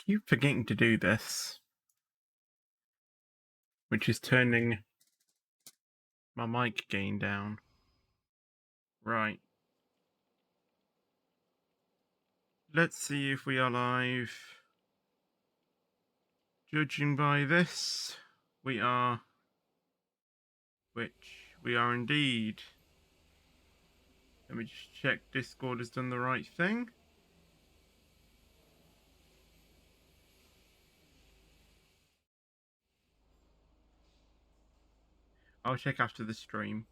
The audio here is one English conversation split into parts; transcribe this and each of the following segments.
keep forgetting to do this, which is turning my mic gain down. Right. Let's see if we are live. Judging by this, we are. Which we are indeed. Let me just check Discord has done the right thing. I'll check after the stream.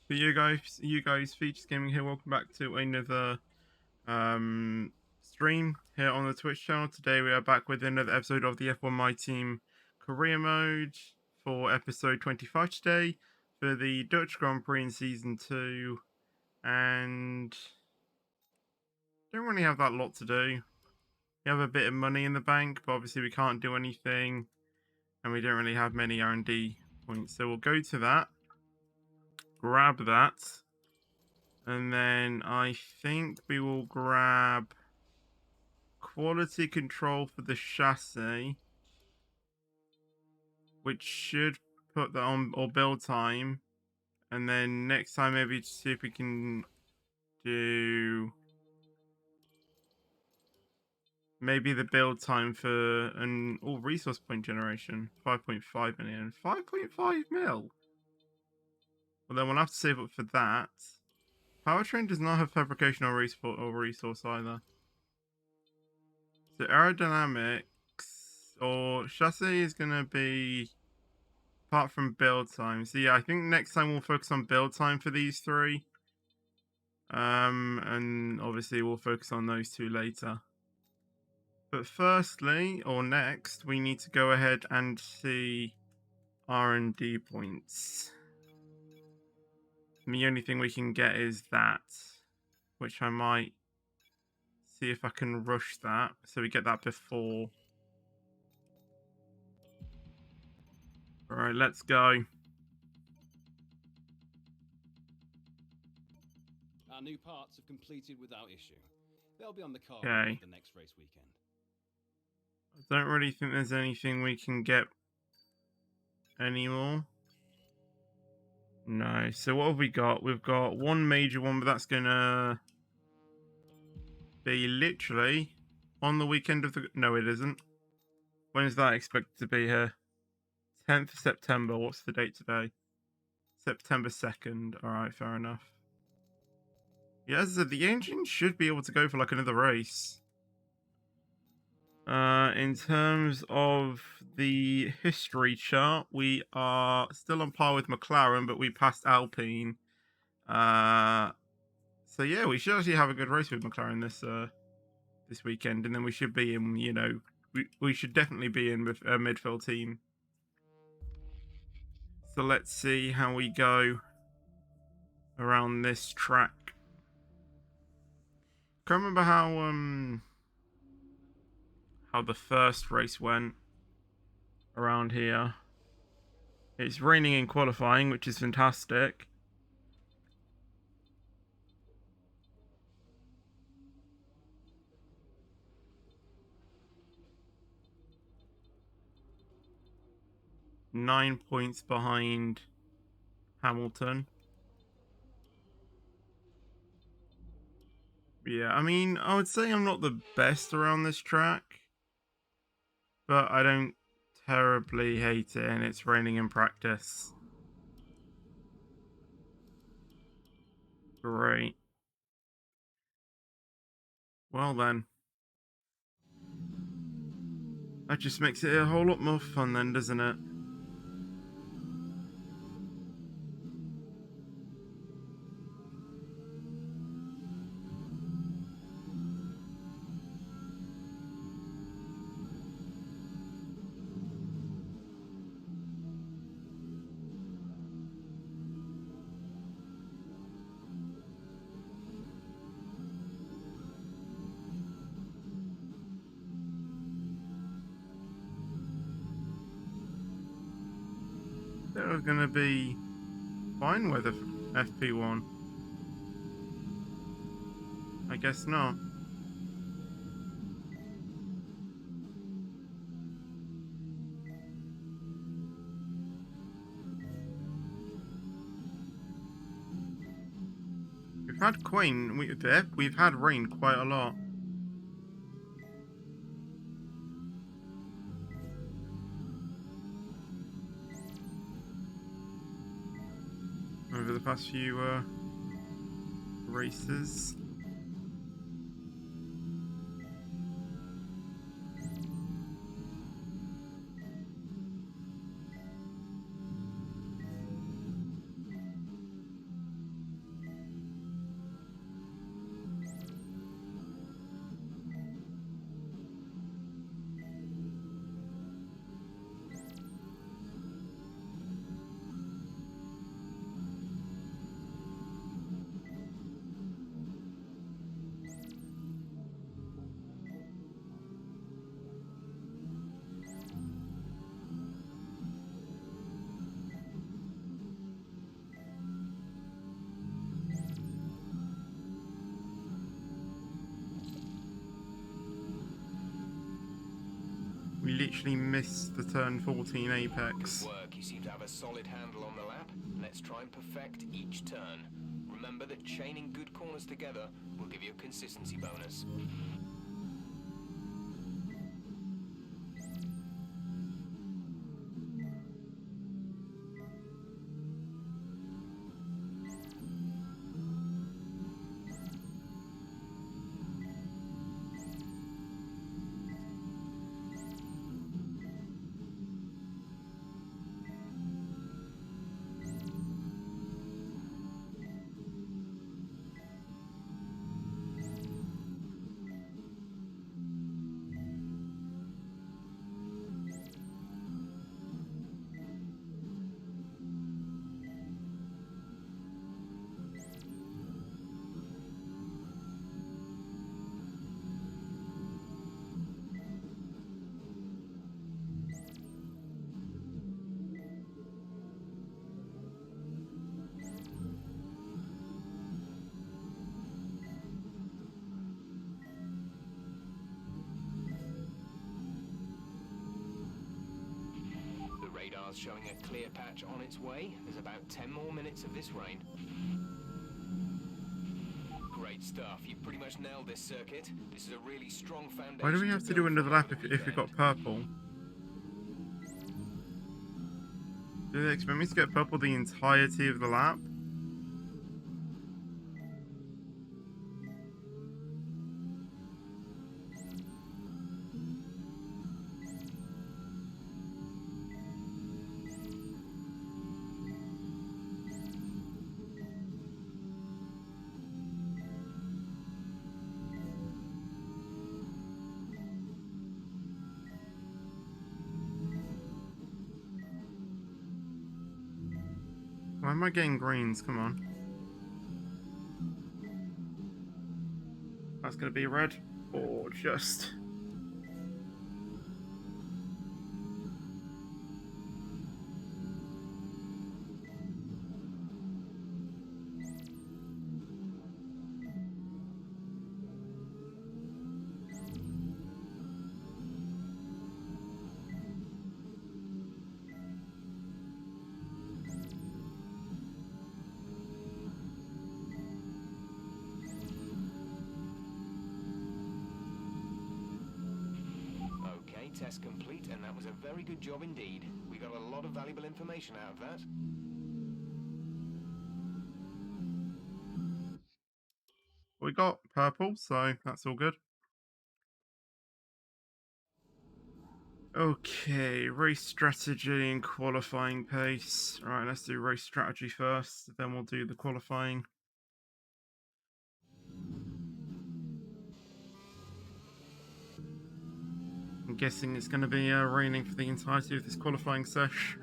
But you guys, Features Gaming here. Welcome back to another stream here on the Twitch channel. Today we are back with another episode of the F1 My Team career mode for episode 25 today for the Dutch Grand Prix in season 2, and don't really have that lot to do. We have a bit of money in the bank, but obviously we can't do anything, and we don't really have many R&D points, so we'll go to that, grab that, and then I think we will grab quality control for the chassis, which should put that on, or build time, and then next time maybe see if we can do maybe the build time for an all resource point generation. 5.5 million. 5.5 mil. Well, then we'll have to save up for that. Powertrain does not have fabrication or resource either. So aerodynamics or chassis is going to be apart from build time. So yeah, I think next time we'll focus on build time for these three. And obviously we'll focus on those two later. But firstly, or next, we need to go ahead and see R&D points. And the only thing we can get is that, which I might see if I can rush that, so we get that before. Alright, let's go. Our new parts have completed without issue. They'll be on the car Okay. the next race weekend. I don't really think there's anything we can get anymore. No. So what have we got? We've got one major one, but that's gonna be literally on the weekend of the... No, it isn't. When is that expected to be here? 10th of September. What's the date today? September 2nd. Alright, fair enough. Yeah, as I said, the engine should be able to go for like another race. In terms of the history chart, we are still on par with McLaren, but we passed Alpine. So yeah, we should actually have a good race with McLaren this weekend, and then we should be in, you know, we should definitely be in with a midfield team. So let's see how we go around this track. Can't remember how the first race went around here. It's raining in qualifying, which is fantastic. Nine points behind Hamilton. Yeah, I mean, I would say I'm not the best around this track, but I don't terribly hate it, and it's raining in practice. Great. Well then. That just makes it a whole lot more fun then, doesn't it? That was gonna be fine weather for FP1. I guess not. had we've had rain quite a lot. Over the past few races. We literally missed the turn 14 apex. Good work. You seem to have a solid handle on the lap. Let's try and perfect each turn. Remember that chaining good corners together will give you a consistency bonus. Radar's showing a clear patch on its way. There's about 10 more minutes of this rain. Great stuff. You pretty much nailed this circuit. This is a really strong foundation. Why do we have to do another lap if we got purple? Do they expect me to get purple the entirety of the lap? Why am I getting greens? Come on. That's going to be red or just... Test complete, and that was a very good job indeed. We got a lot of valuable information out of that. We got purple, so that's all good. Okay, race strategy and qualifying pace. Alright, let's do race strategy first, then we'll do the qualifying. I'm guessing it's going to be raining for the entirety of this qualifying sesh.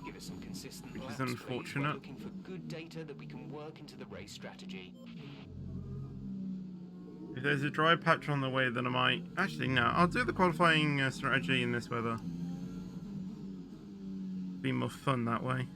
Give us some consistent Which laps, is unfortunate. We're looking for good data that we can work into the race strategy. If there's a dry patch on the way, then I might... Actually, no. I'll do the qualifying strategy in this weather. Be more fun that way.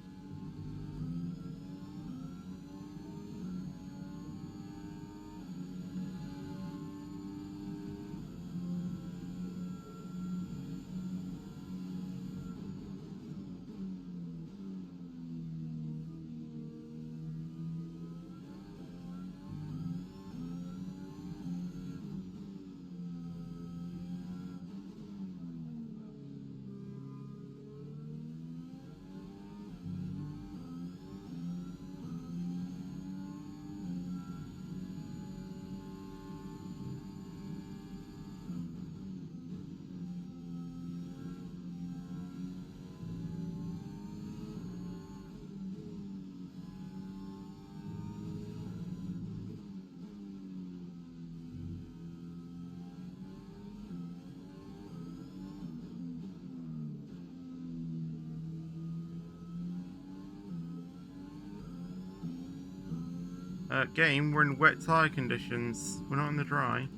Game, we're in wet tyre conditions. We're not in the dry.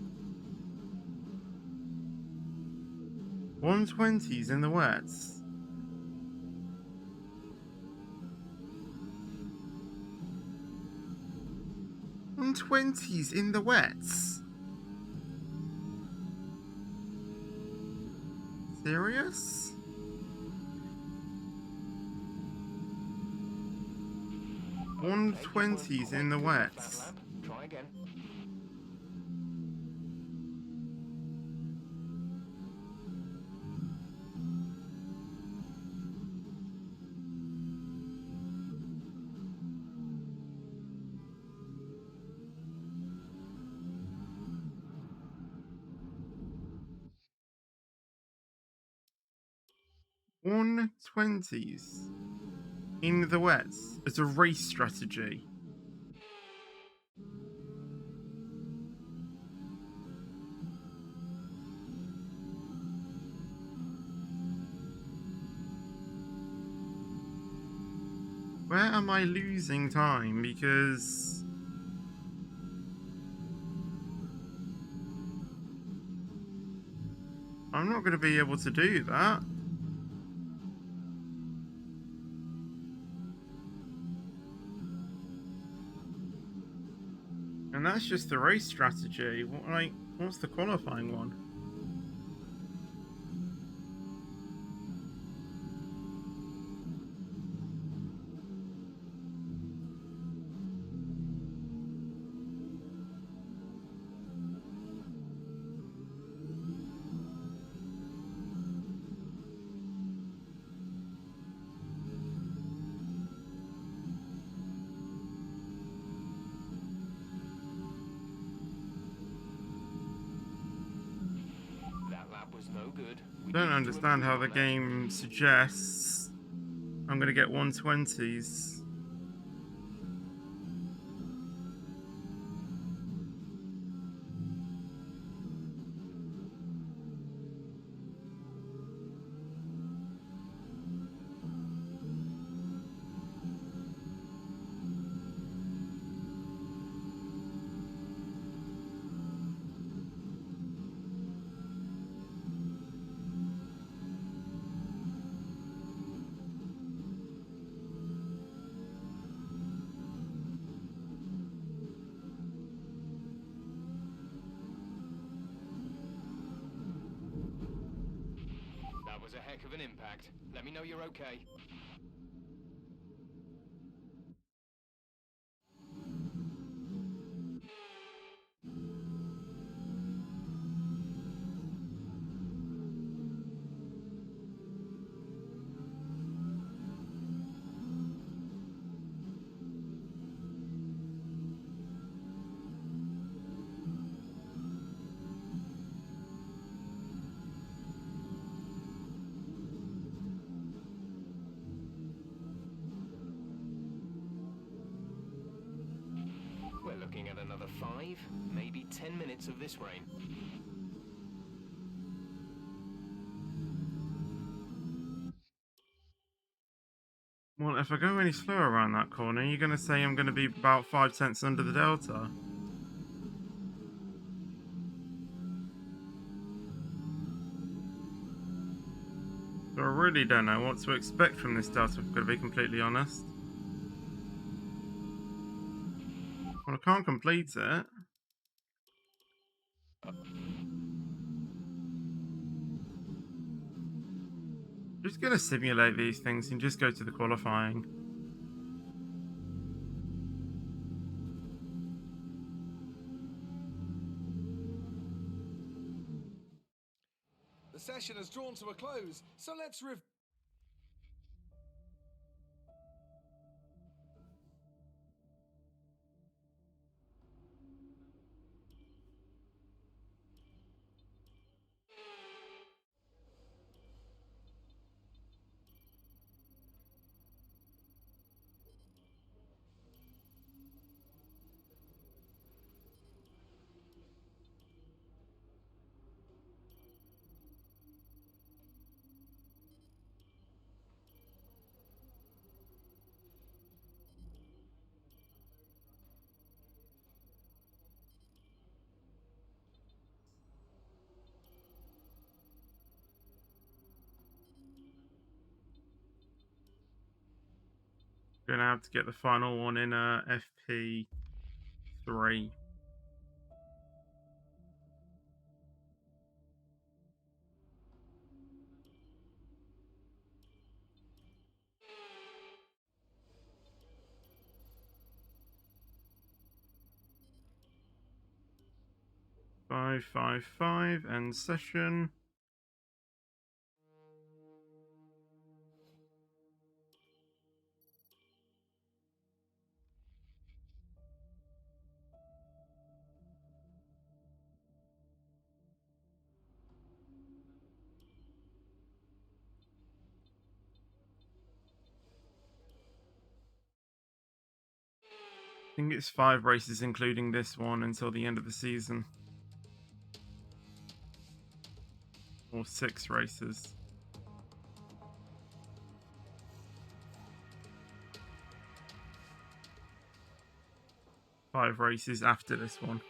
120s in the wets. $120s in the wets. Serious? Okay, 120s in the wets. Try again. $120s in the wets as a race strategy. Where am I losing time? Because I'm not going to be able to do that. And that's just the race strategy. What's the qualifying one? That lap was no good. I don't understand how the game suggests I'm going to get 120s. That was a heck of an impact. Let me know you're okay. We're looking at another 5, maybe 10 minutes of this rain. Well, if I go any slower around that corner, you're going to say I'm going to be about 5 tenths under the delta. So I really don't know what to expect from this delta, if I'm going to be completely honest. Well, I can't complete it. Just going to simulate these things and just go to the qualifying. The session has drawn to a close, so let's Gonna have to get the final one in FP3. (555) end session. I think it's 5 races, including this one, until the end of the season. Or 6 races. Five races after this one.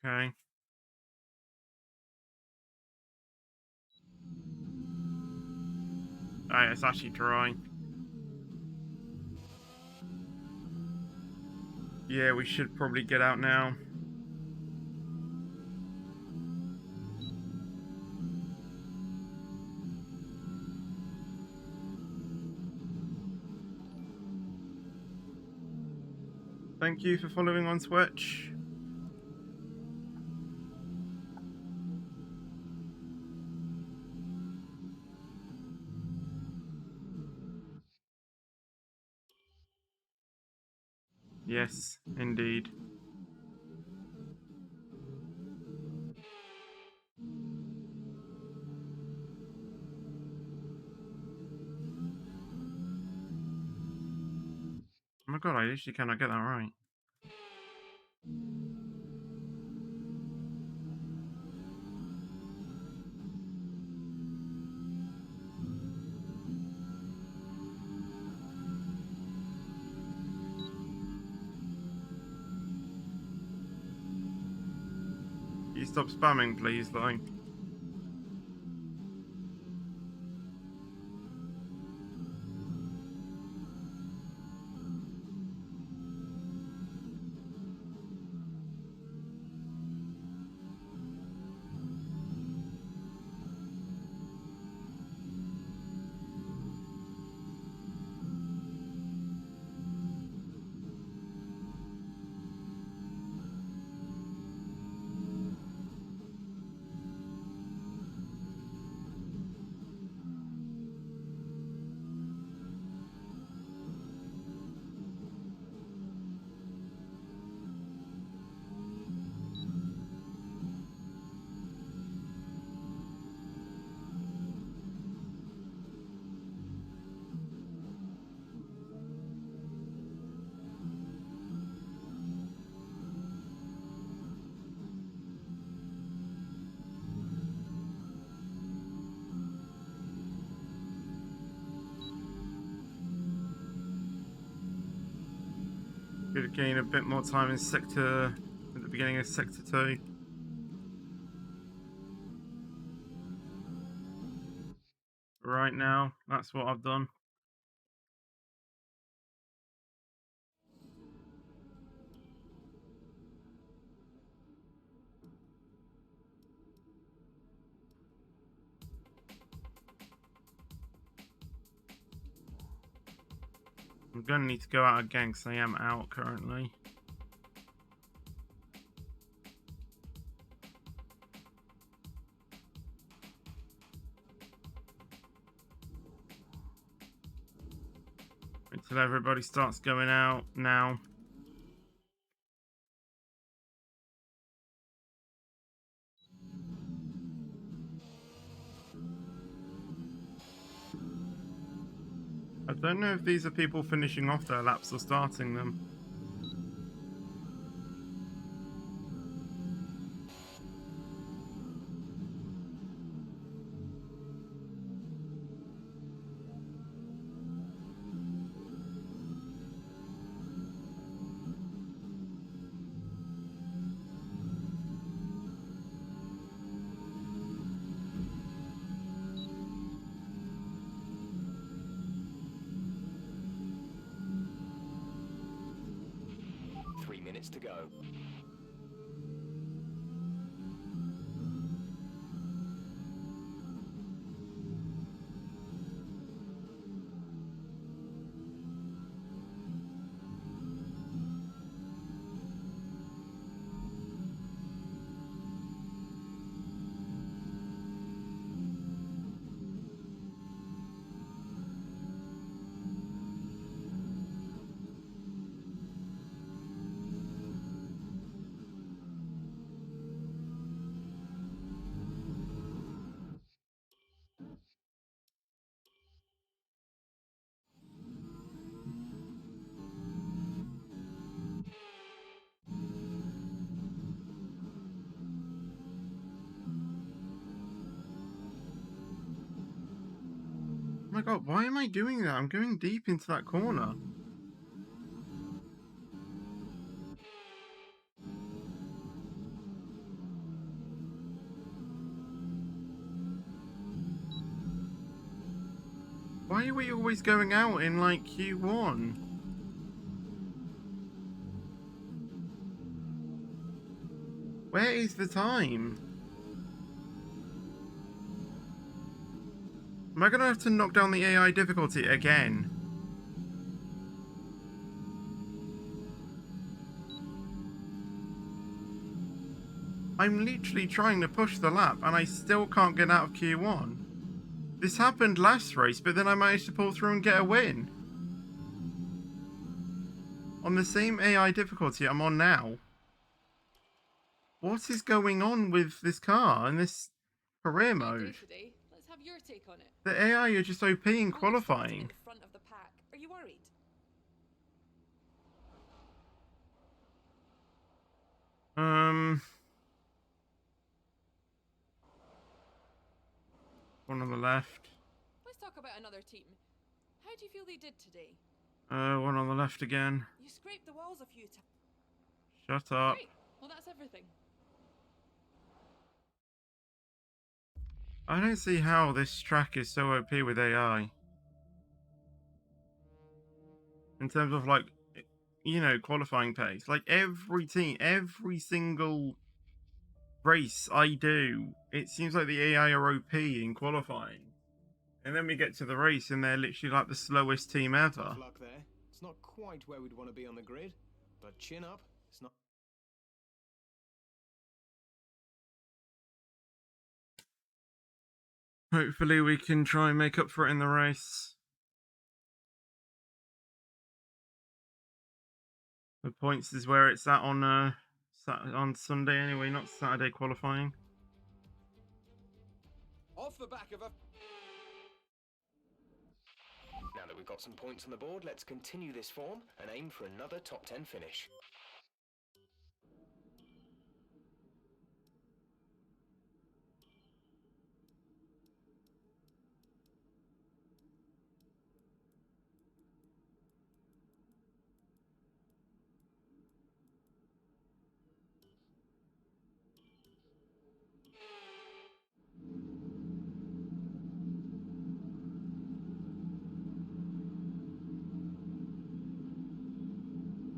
Okay. Alright, it's actually drawing. Yeah, we should probably get out now. Thank you for following on Twitch. Yes, indeed. Oh my god, I literally cannot get that right. Can you stop spamming, please, though? Could gain a bit more time in sector at the beginning of sector 2. Right now, that's what I've done. I'm gonna need to go out again because I am out currently. Until everybody starts going out now. I don't know if these are people finishing off their laps or starting them. minutes to go. Oh my god, why am I doing that? I'm going deep into that corner. Why are we always going out in like Q1? Where is the time? Am I gonna have to knock down the AI difficulty again? I'm literally trying to push the lap and I still can't get out of Q1. This happened last race, but then I managed to pull through and get a win. On the same AI difficulty I'm on now. What is going on with this car and this career Good day mode? today. Let's have your take on it. The AI are just OP in Only starting qualifying. in front of the pack. Are you worried? One on the left. Let's talk about another team. How do you feel they did today? One on the left again. You scraped the walls a few times. Shut up. Great. Well, that's everything. I don't see how this track is so OP with AI. In terms of like, you know, qualifying pace. Like every team, every single race I do, it seems like the AI are OP in qualifying. And then we get to the race and they're literally like the slowest team ever. Tough luck there. It's not quite where we'd want to be on the grid, but chin up. It's not. Hopefully we can try and make up for it in the race. The points is where it's at on Sunday anyway, not Saturday qualifying. Off the back of a... Now that we've got some points on the board, let's continue this form and aim for another top 10 finish.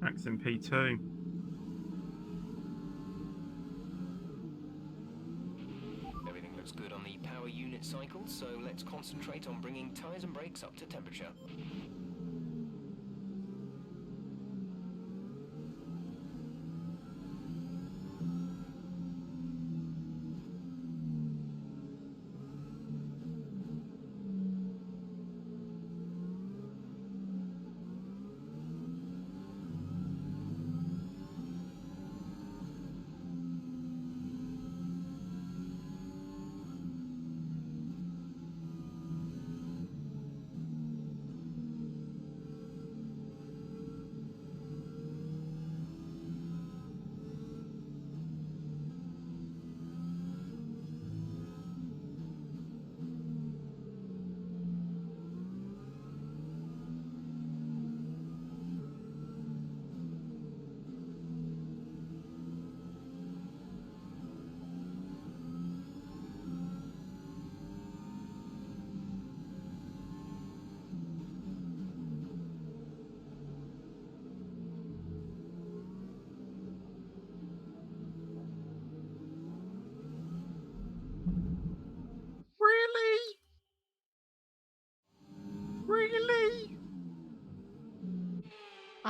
Max in P2. Everything looks good on the power unit cycle, so let's concentrate on bringing tyres and brakes up to temperature.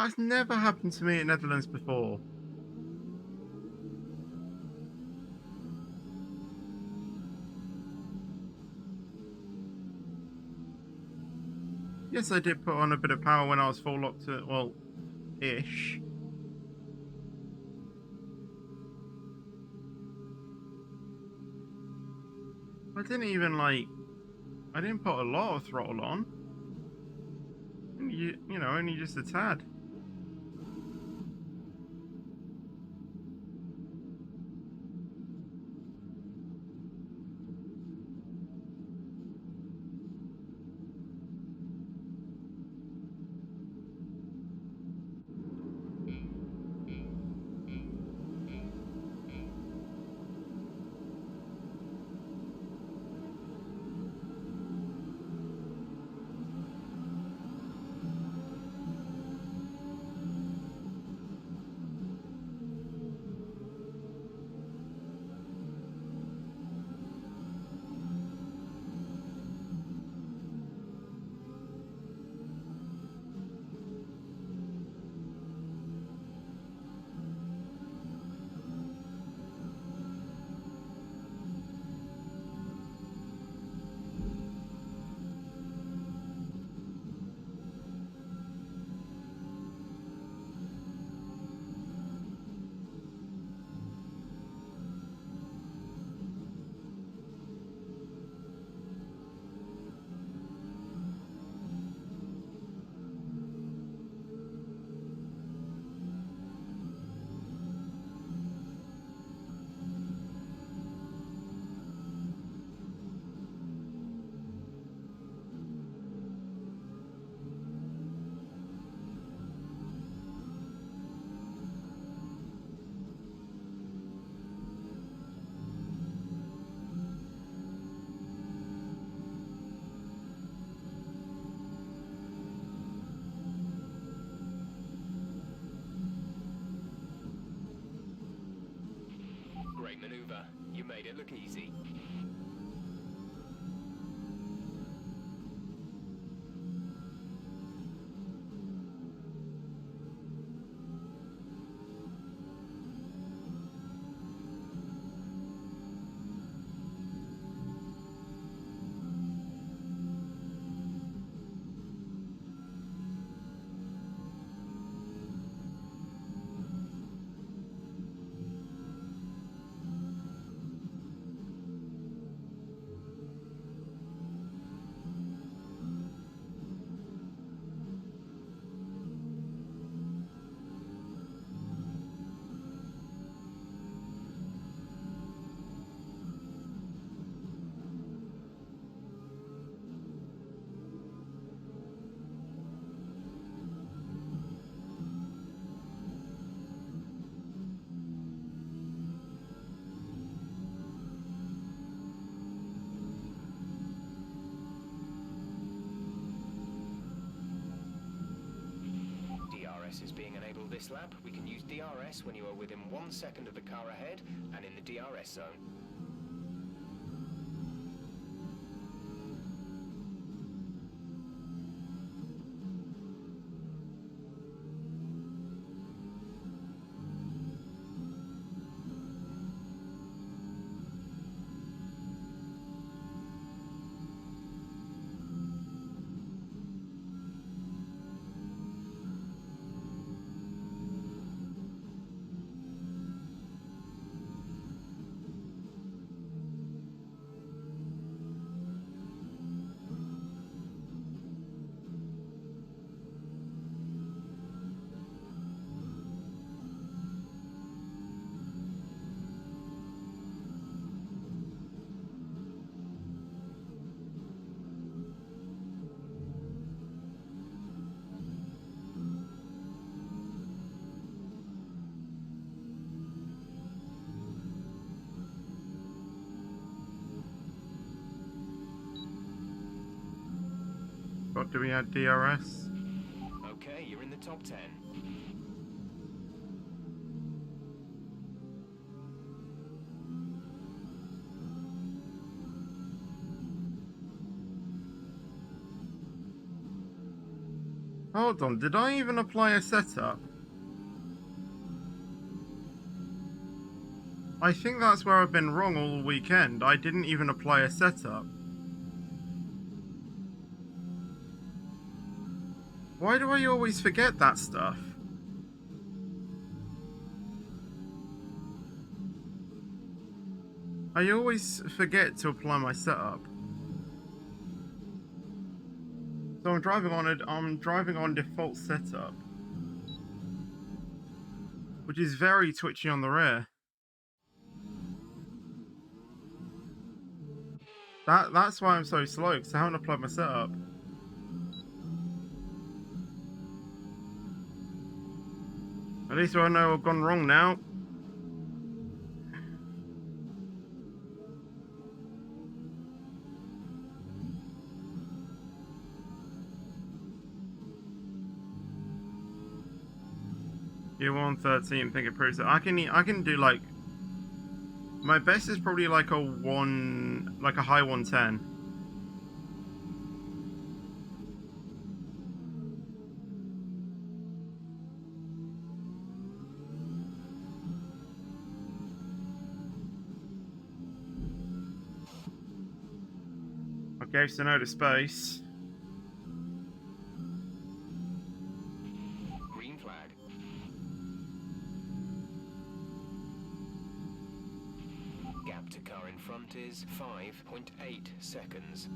That's never happened to me in Netherlands before. Yes, I did put on a bit of power when I was full locked to, well, ish. I didn't even I didn't put a lot of throttle on. Only just a tad. Great maneuver. You made it look easy. DRS is being enabled this lap. We can use DRS when you are within 1 second of the car ahead and in the DRS zone. What do we add DRS? Okay, you're in the top 10. Hold on, did I even apply a setup? I think that's where I've been wrong all weekend. I didn't even apply a setup. Why do I always forget that stuff? I always forget to apply my setup. So I'm driving on default setup, which is very twitchy on the rear. That's why I'm so slow, because I haven't applied my setup. At least I know I've gone wrong now. Year 113, think it proves it. I can do like, my best is probably like a high 110. I gave Sonoda space. Green flag. Gap to car in front is 5.8 seconds.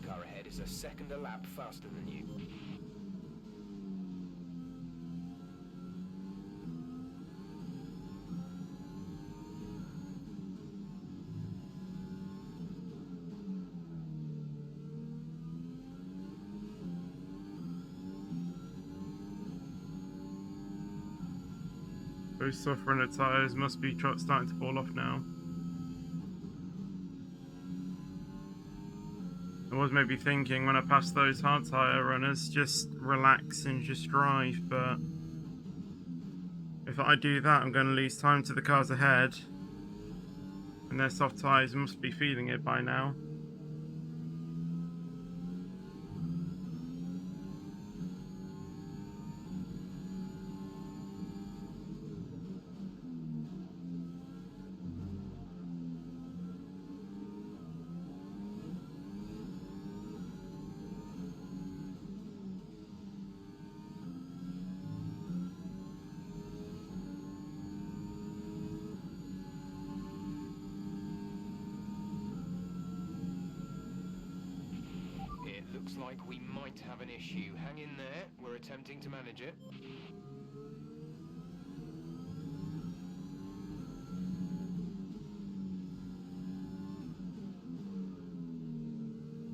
Car ahead is a second a lap faster than you. Those suffering the tires must be starting to fall off now. I was maybe thinking when I pass those hard tire runners, just relax and just drive, but if I do that, I'm going to lose time to the cars ahead, and their soft tires must be feeling it by now. Looks like we might have an issue. Hang in there, we're attempting to manage it.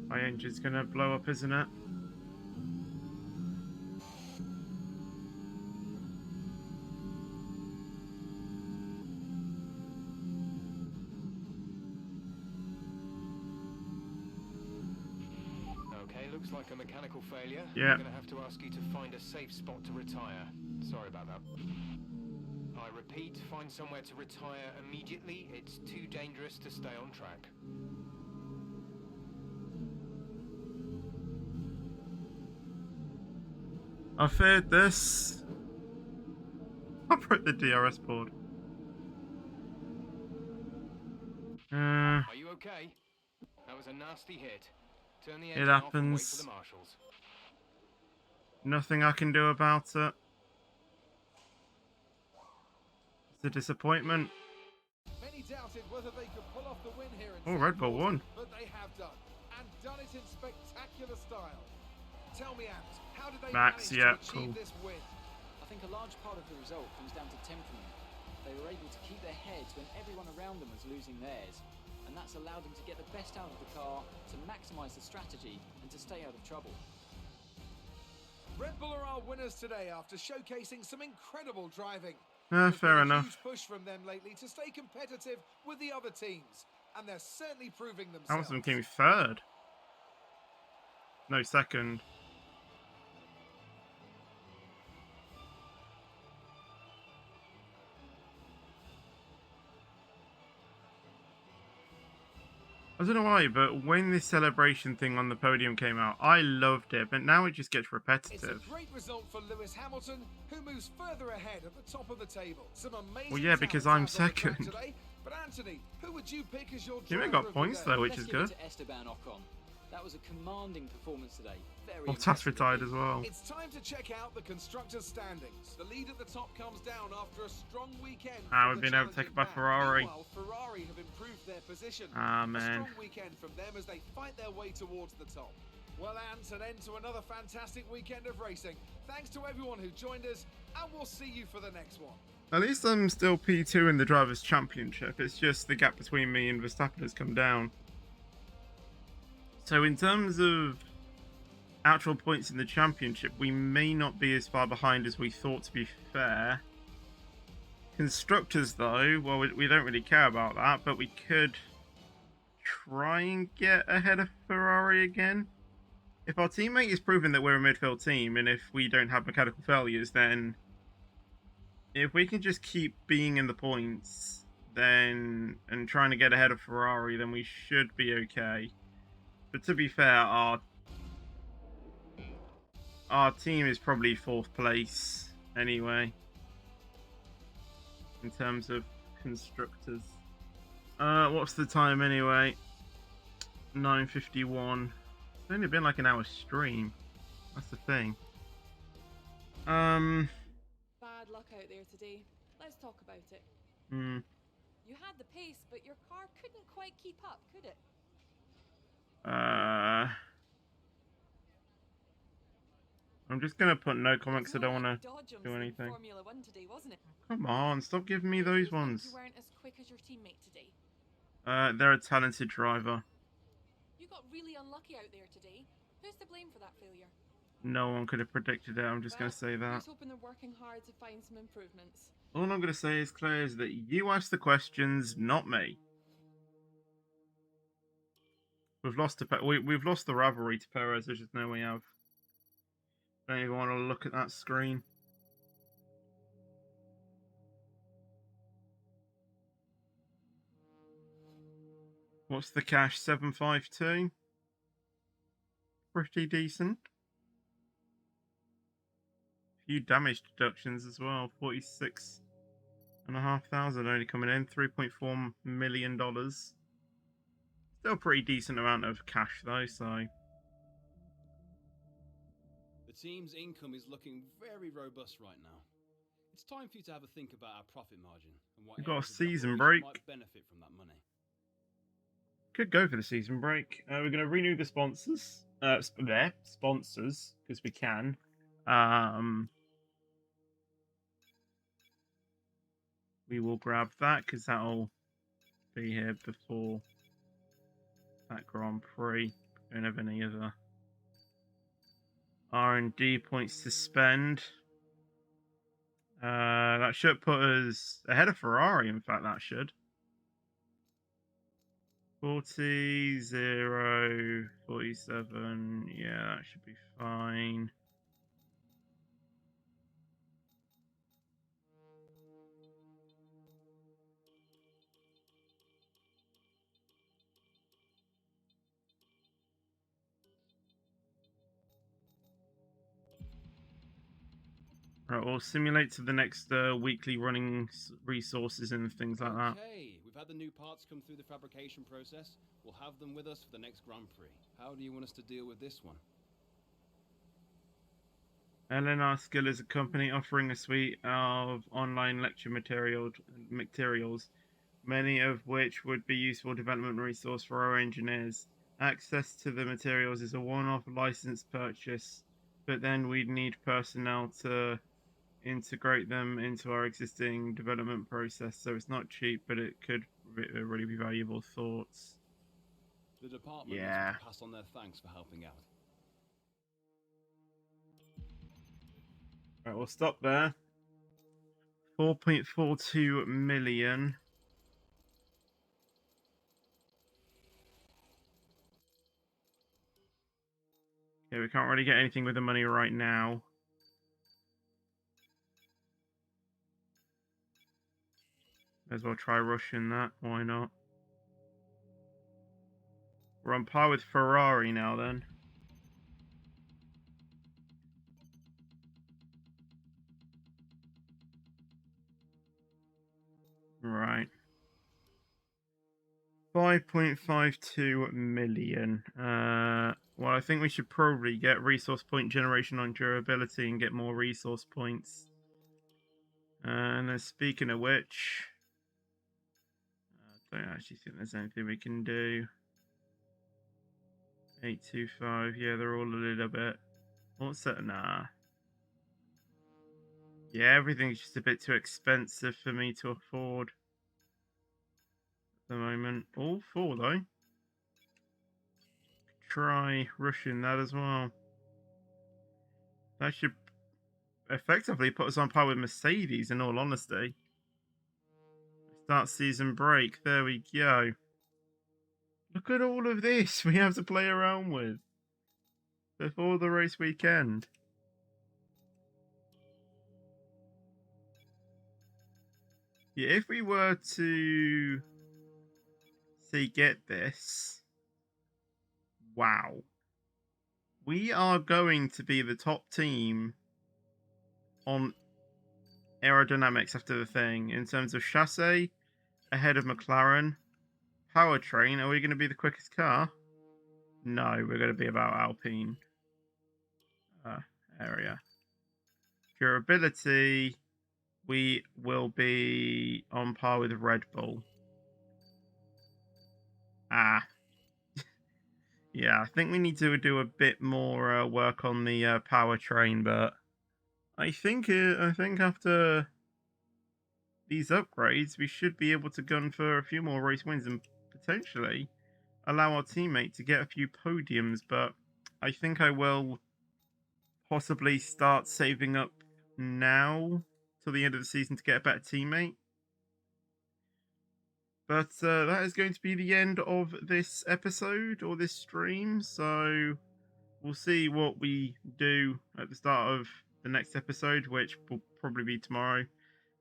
My engine's gonna blow up, isn't it? Looks like a mechanical failure. Yeah. I'm going to have to ask you to find a safe spot to retire. Sorry about that. I repeat, find somewhere to retire immediately. It's too dangerous to stay on track. I feared this. I broke the DRS board. Are you okay? That was a nasty hit. Turn the engine off and wait for the marshals. Nothing I can do about it. It's a disappointment. Many doubted whether they could pull off the win here in Oh, Red Bull won. but they have done, and done it in spectacular style. Tell me, Ant, how did they Max, manage yeah, to achieve cool. this win? I think a large part of the result comes down to temperament. They were able to keep their heads when everyone around them was losing theirs, and that's allowed them to get the best out of the car, to maximise the strategy, and to stay out of trouble. Red Bull are our winners today after showcasing some incredible driving. Fair There's been a enough. huge push from them lately to stay competitive with the other teams, and they're certainly proving themselves. Hamilton came third. No, second. I don't know why, but when this celebration thing on the podium came out, I loved it, but now it just gets It's a repetitive. great result for Lewis Hamilton, who moves further ahead at the top of the table. Some amazing Well, yeah, because talents I'm out on the track second. today. But Anthony, who would you pick as your You driver got of points the day? though, which Let's is give good. it to Esteban Ocon. That was a commanding performance today. Very Bottas impressive retired indeed. as well. It's time to check out the constructors' standings. The lead at the top comes down after a strong weekend. Ah, for we've the been overtaken challenging by pack. Ferrari. Meanwhile, Ferrari have improved their position. Ah, A man. strong weekend from them as they fight their way towards the top. Well, Ant, an end to another fantastic weekend of racing. Thanks to everyone who joined us, and we'll see you for the next one. At least I'm still P2 in the Drivers' Championship. It's just the gap between me and Verstappen has come down. So in terms of actual points in the championship, we may not be as far behind as we thought, to be fair. Constructors, though, well, we don't really care about that, but we could try and get ahead of Ferrari again. If our teammate is proving that we're a midfield team, and if we don't have mechanical failures, then if we can just keep being in the points, then and trying to get ahead of Ferrari, then we should be okay. But to be fair, our team is probably 4th place anyway, in terms of constructors. What's the time anyway? 9:51. It's only been like an hour stream. That's the thing. Bad luck out there today. Let's talk about it. You had the pace, but your car couldn't quite keep up, could it? I'm just gonna put no comments. I There was don't no want to dodge jumps do in anything. Formula 1 today, wasn't it? Come on, stop giving me If you those think ones. You weren't as quick as your teammate today. They're a talented driver. You got really unlucky out there today. Who's to blame for that failure? No one could have predicted it. I'm just gonna say that. Here's hoping they're working hard to find some improvements. All I'm gonna say is, Claire, is that you ask the questions, not me. We've lost we've lost the rivalry to Perez. There's just no way out. Don't even want to look at that screen. What's the cash? 752. Pretty decent. Few damage deductions as well. 46,500 only coming in. $3.4 million. Still a pretty decent amount of cash though, so. The team's income is looking very robust right now. It's time for you to have a think about our profit margin and what We've got a areas of the season operation break. might benefit from that money. Could go for the season break. We're going to renew the sponsors. Sponsors, because we can. We will grab that because that'll be here before that Grand Prix. Don't have any other R&D points to spend. That should put us ahead of Ferrari. In fact, that should. 40, 0, 47. Yeah, that should be fine. Right, we'll simulate to the next weekly running resources and things like that. Okay, we've had the new parts come through the fabrication process. We'll have them with us for the next Grand Prix. How do you want us to deal with this one? LNR Skill is a company offering a suite of online lecture materials, many of which would be useful development resource for our engineers. Access to the materials is a one-off license purchase, but then we'd need personnel to integrate them into our existing development process. So it's not cheap, but it could really be valuable thoughts. The department Yeah. wants to pass on their thanks for helping out. Right, we'll stop there. 4.42 million. Okay, we can't really get anything with the money right now. May as well try rushing that. Why not? We're on par with Ferrari now then. Right. 5.52 million. Well, I think we should probably get resource point generation on durability and get more resource points. And then speaking of which, I don't actually think there's anything we can do. 825, yeah, they're all a little bit. What's that? Nah. Yeah, everything's just a bit too expensive for me to afford at the moment. All four, though. Try rushing that as well. That should effectively put us on par with Mercedes, in all honesty. Start season break. There we go. Look at all of this we have to play around with before the race weekend. Yeah, if we were to say get this, wow, we are going to be the top team on aerodynamics after the thing in terms of chassis, ahead of McLaren. Powertrain, are we going to be the quickest car? No, we're going to be about Alpine area. Durability, we will be on par with Red Bull. Yeah, I think we need to do a bit more work on the powertrain, but I think after these upgrades, we should be able to gun for a few more race wins and potentially allow our teammate to get a few podiums. But I think I will possibly start saving up now till the end of the season to get a better teammate. But that is going to be the end of this episode or this stream. So we'll see what we do at the start of the next episode, which will probably be tomorrow.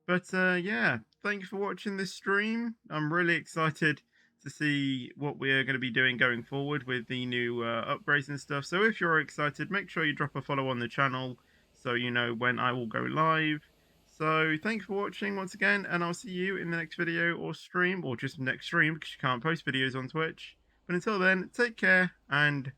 But yeah, thank you for watching this stream. I'm really excited to see what we're going to be doing going forward with the new upgrades and stuff. So if you're excited, make sure you drop a follow on the channel so you know when I will go live. So thanks for watching once again, and I'll see you in the next video or stream, or just next stream because you can't post videos on Twitch. But until then, take care and